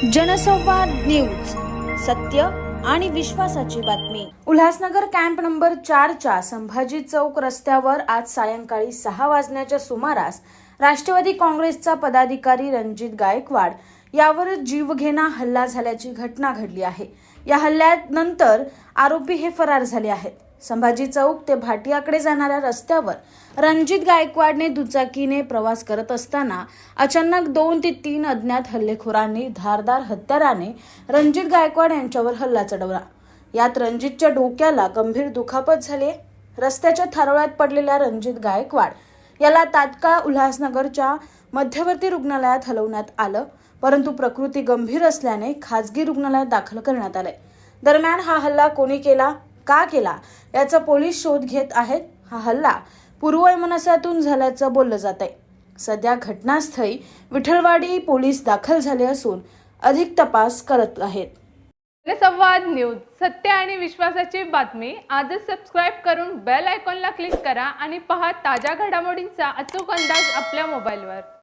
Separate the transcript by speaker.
Speaker 1: जनसंवाद न्यूज, सत्य आणि विश्वासाची बातमी। उल्हासनगर कॅम्प नंबर 4 च्या संभाजी चौक रस्त्यावर आज सायंकाळी 6 वाजण्याच्या सुमारास राष्ट्रवादी काँग्रेसचा पदाधिकारी रणजित गायकवाड यावर जीवघेणा हल्ला झाल्याची घटना घडली आहे। या हल्ल्यानंतर आरोपी हे फरार झाले आहेत। संभाजी चौक ते भाटियाकडे जाणाऱ्या रस्त्यावर रणजित गायकवाडने दुचाकीने प्रवास करत असताना अचानक 2 ते 3 अज्ञात हल्लेखोरांनी धारदार हत्याराने रणजित गायकवाड यांच्यावर हल्ला चढवला। यात रणजितच्या डोक्याला गंभीर दुखापत झाली। रस्त्याच्या थारोळ्यात पडलेल्या रणजित गायकवाड याला तात्काळ उल्हासनगरच्या मध्यवर्ती रुग्णालयात हलवण्यात आलं, परंतु प्रकृती गंभीर असल्याने खासगी रुग्णालयात दाखल करण्यात आले। दरम्यान हा हल्ला कोणी केला, का केला याचा पोलीस शोध घेत आहेत। हा हल्ला पूर्ववैमनस्यातून झाल्याचं बोललं जात आहे। सध्या घटनास्थळी विठलवाडी पोलीस दाखल झाले असून अधिक तपास करत आहेत।
Speaker 2: जनसंवाद न्यूज, सत्य आणि विश्वासाची बातमी। आजच सबस्क्राइब करून बेल आयकॉनला क्लिक करा आणि पहा ताज्या घडामोडींचा अचूक अंदाज आपल्या मोबाईलवर।